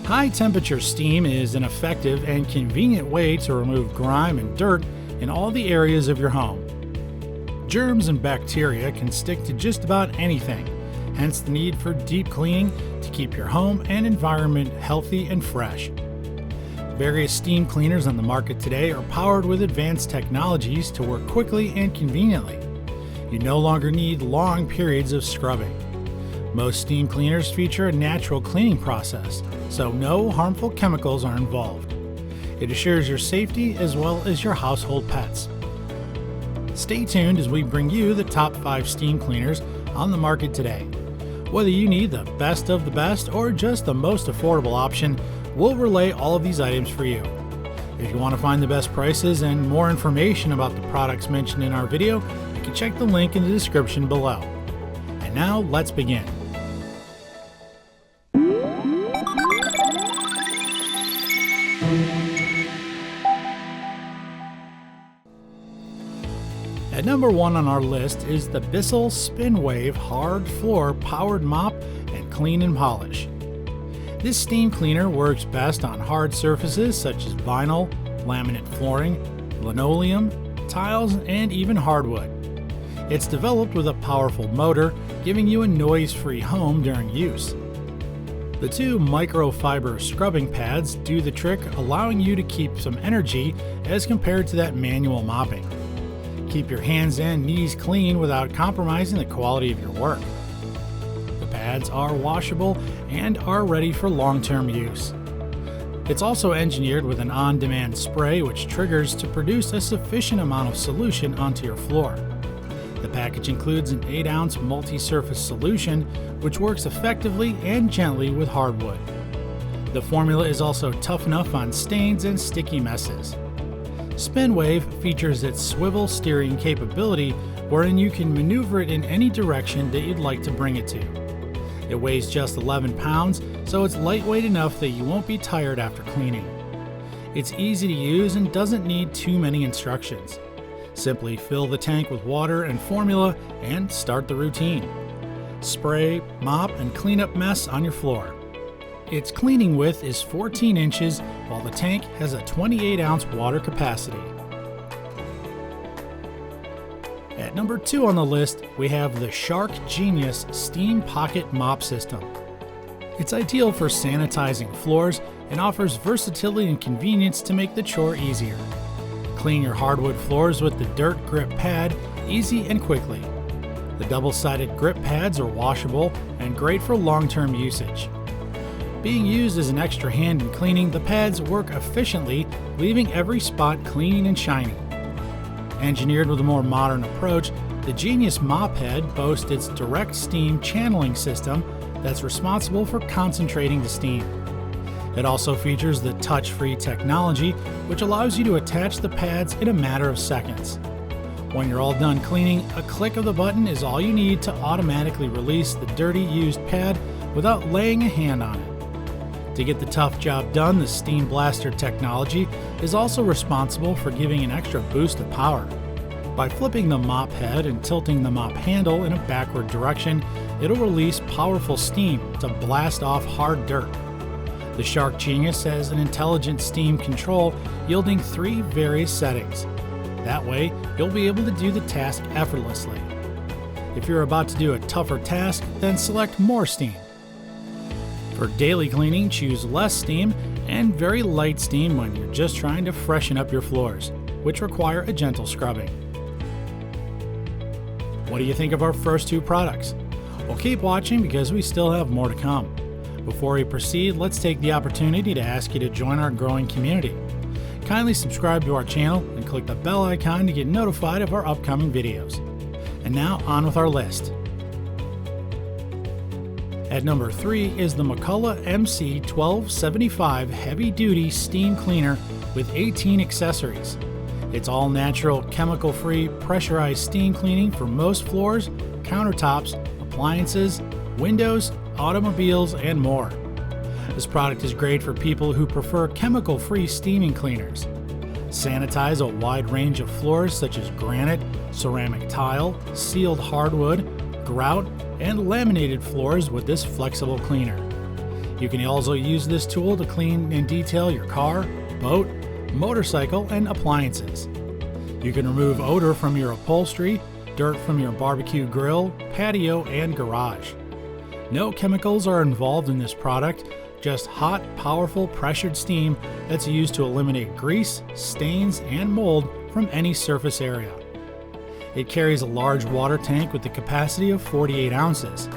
High temperature steam is an effective and convenient way to remove grime and dirt in all the areas of your home. Germs and bacteria can stick to just about anything, hence the need for deep cleaning to keep your home and environment healthy and fresh. Various steam cleaners on the market today are powered with advanced technologies to work quickly and conveniently. You no longer need long periods of scrubbing. Most steam cleaners feature a natural cleaning process, so no harmful chemicals are involved. It assures your safety as well as your household pets. Stay tuned as we bring you the top 5 steam cleaners on the market today. Whether you need the best of the best or just the most affordable option, we'll relay all of these items for you. If you want to find the best prices and more information about the products mentioned in our video, you can check the link in the description below. And now let's begin. At number 1 on our list is the BISSELL SpinWave Hard Floor Powered Mop and Clean and Polish. This steam cleaner works best on hard surfaces such as vinyl, laminate flooring, linoleum, tiles, and even hardwood. It's developed with a powerful motor, giving you a noise-free home during use. The 2 microfiber scrubbing pads do the trick, allowing you to keep some energy as compared to that manual mopping. Keep your hands and knees clean without compromising the quality of your work. The pads are washable and are ready for long-term use. It's also engineered with an on-demand spray which triggers to produce a sufficient amount of solution onto your floor. The package includes an 8-ounce multi-surface solution which works effectively and gently with hardwood. The formula is also tough enough on stains and sticky messes. SpinWave features its swivel steering capability wherein you can maneuver it in any direction that you'd like to bring it to. It weighs just 11 pounds, so it's lightweight enough that you won't be tired after cleaning. It's easy to use and doesn't need too many instructions. Simply fill the tank with water and formula and start the routine. Spray, mop, and clean up mess on your floor. Its cleaning width is 14 inches, while the tank has a 28-ounce water capacity. At number 2 on the list, we have the Shark Genius Steam Pocket Mop System. It's ideal for sanitizing floors and offers versatility and convenience to make the chore easier. Clean your hardwood floors with the dirt grip pad easy and quickly. The double-sided grip pads are washable and great for long-term usage. Being used as an extra hand in cleaning, the pads work efficiently, leaving every spot clean and shiny. Engineered with a more modern approach, the Genius Mop Head boasts its direct steam channeling system that's responsible for concentrating the steam. It also features the touch-free technology, which allows you to attach the pads in a matter of seconds. When you're all done cleaning, a click of the button is all you need to automatically release the dirty used pad without laying a hand on it. To get the tough job done, the Steam Blaster technology is also responsible for giving an extra boost of power. By flipping the mop head and tilting the mop handle in a backward direction, it'll release powerful steam to blast off hard dirt. The Shark Genius has an intelligent steam control yielding 3 various settings. That way, you'll be able to do the task effortlessly. If you're about to do a tougher task, then select more steam. For daily cleaning, choose less steam and very light steam when you're just trying to freshen up your floors, which require a gentle scrubbing. What do you think of our first 2 products? Well, keep watching because we still have more to come. Before we proceed, let's take the opportunity to ask you to join our growing community. Kindly subscribe to our channel and click the bell icon to get notified of our upcoming videos. And now, on with our list. At number 3 is the MCCULLOCH MC1275 Heavy Duty Steam Cleaner with 18 accessories. It's all natural, chemical-free, pressurized steam cleaning for most floors, countertops, appliances, windows, automobiles, and more. This product is great for people who prefer chemical-free steaming cleaners. Sanitize a wide range of floors such as granite, ceramic tile, sealed hardwood, grout, and laminated floors with this flexible cleaner. You can also use this tool to clean and detail your car, boat, motorcycle, and appliances. You can remove odor from your upholstery, dirt from your barbecue grill, patio, and garage. No chemicals are involved in this product, just hot, powerful pressured steam that's used to eliminate grease, stains, and mold from any surface area. It carries a large water tank with the capacity of 48 ounces.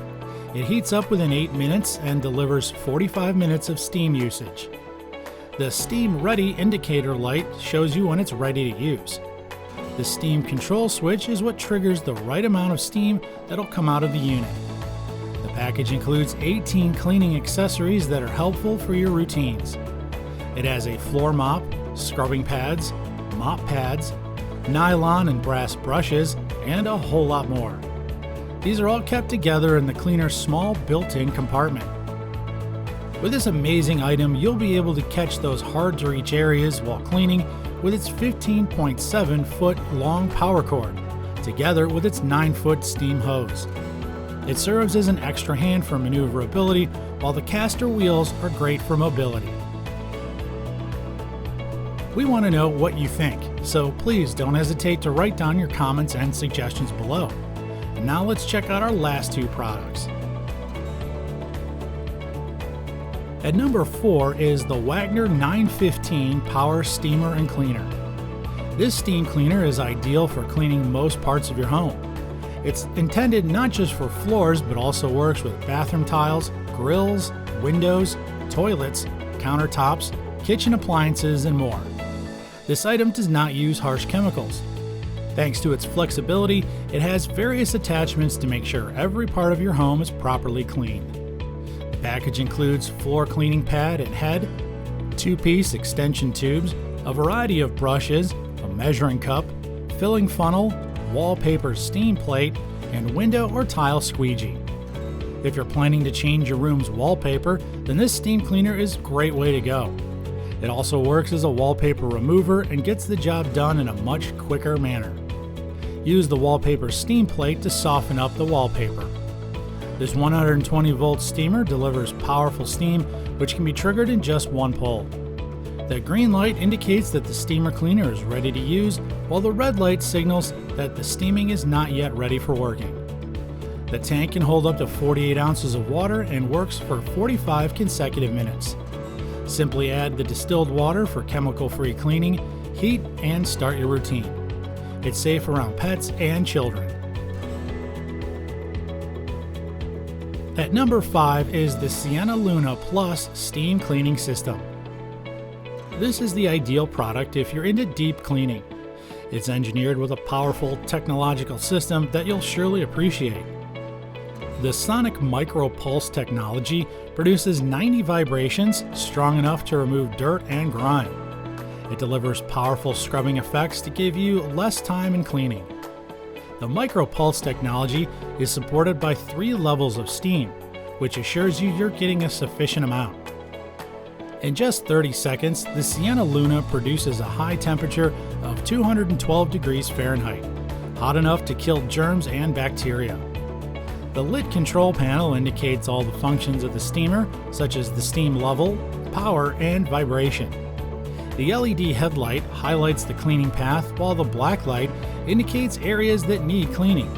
It heats up within 8 minutes and delivers 45 minutes of steam usage. The Steam Ready indicator light shows you when it's ready to use. The steam control switch is what triggers the right amount of steam that'll come out of the unit. The package includes 18 cleaning accessories that are helpful for your routines. It has a floor mop, scrubbing pads, mop pads, nylon and brass brushes, and a whole lot more. These are all kept together in the cleaner's small built-in compartment. With this amazing item, you'll be able to catch those hard-to-reach areas while cleaning with its 15.7-foot long power cord, together with its 9-foot steam hose. It serves as an extra hand for maneuverability, while the caster wheels are great for mobility. We want to know what you think, so please don't hesitate to write down your comments and suggestions below. And now let's check out our last two products. At number 4 is the WAGNER 915 Power Steamer and Cleaner. This steam cleaner is ideal for cleaning most parts of your home. It's intended not just for floors, but also works with bathroom tiles, grills, windows, toilets, countertops, kitchen appliances, and more. This item does not use harsh chemicals. Thanks to its flexibility, it has various attachments to make sure every part of your home is properly cleaned. The package includes floor cleaning pad and head, 2-piece extension tubes, a variety of brushes, a measuring cup, filling funnel, wallpaper steam plate, and window or tile squeegee. If you're planning to change your room's wallpaper, then this steam cleaner is a great way to go. It also works as a wallpaper remover and gets the job done in a much quicker manner. Use the wallpaper steam plate to soften up the wallpaper. This 120-volt steamer delivers powerful steam, which can be triggered in just one pull. The green light indicates that the steamer cleaner is ready to use, while the red light signals that the steaming is not yet ready for working. The tank can hold up to 48 ounces of water and works for 45 consecutive minutes. Simply add the distilled water for chemical-free cleaning, heat, and start your routine. It's safe around pets and children. At number 5 is the SIENNA Luna Plus Steam Cleaning System. This is the ideal product if you're into deep cleaning. It's engineered with a powerful technological system that you'll surely appreciate. The sonic micro-pulse technology produces 90 vibrations strong enough to remove dirt and grime. It delivers powerful scrubbing effects to give you less time in cleaning. The micro-pulse technology is supported by 3 levels of steam, which assures you you're getting a sufficient amount. In just 30 seconds, the SIENNA Luna produces a high temperature of 212 degrees Fahrenheit, hot enough to kill germs and bacteria. The lit control panel indicates all the functions of the steamer, such as the steam level, power, and vibration. The LED headlight highlights the cleaning path, while the black light indicates areas that need cleaning.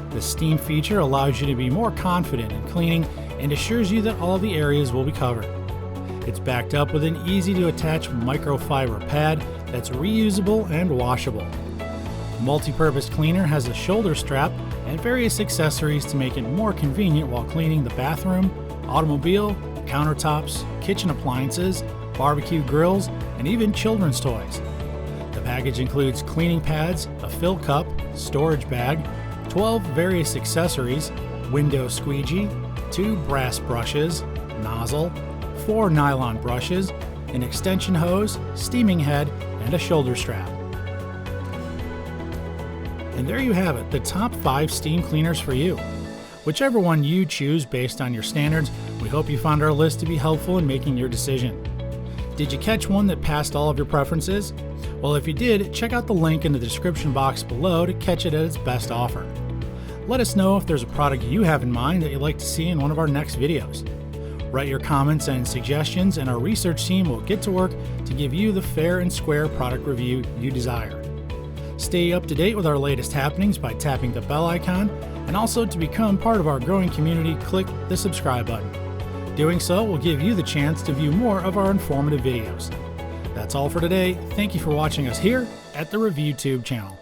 The steam feature allows you to be more confident in cleaning and assures you that all the areas will be covered. It's backed up with an easy-to-attach microfiber pad that's reusable and washable. The multi-purpose cleaner has a shoulder strap and various accessories to make it more convenient while cleaning the bathroom, automobile, countertops, kitchen appliances, barbecue grills, and even children's toys. The package includes cleaning pads, a fill cup, storage bag, 12 various accessories, window squeegee, 2 brass brushes, nozzle, 4 nylon brushes, an extension hose, steaming head, and a shoulder strap. And there you have it, the top 5 steam cleaners for you. Whichever one you choose based on your standards, we hope you found our list to be helpful in making your decision. Did you catch one that passed all of your preferences? Well, if you did, check out the link in the description box below to catch it at its best offer. Let us know if there's a product you have in mind that you'd like to see in one of our next videos. Write your comments and suggestions, and our research team will get to work to give you the fair and square product review you desire. Stay up to date with our latest happenings by tapping the bell icon, and also to become part of our growing community, click the subscribe button. Doing so will give you the chance to view more of our informative videos. That's all for today. Thank you for watching us here at the ReviewTube channel.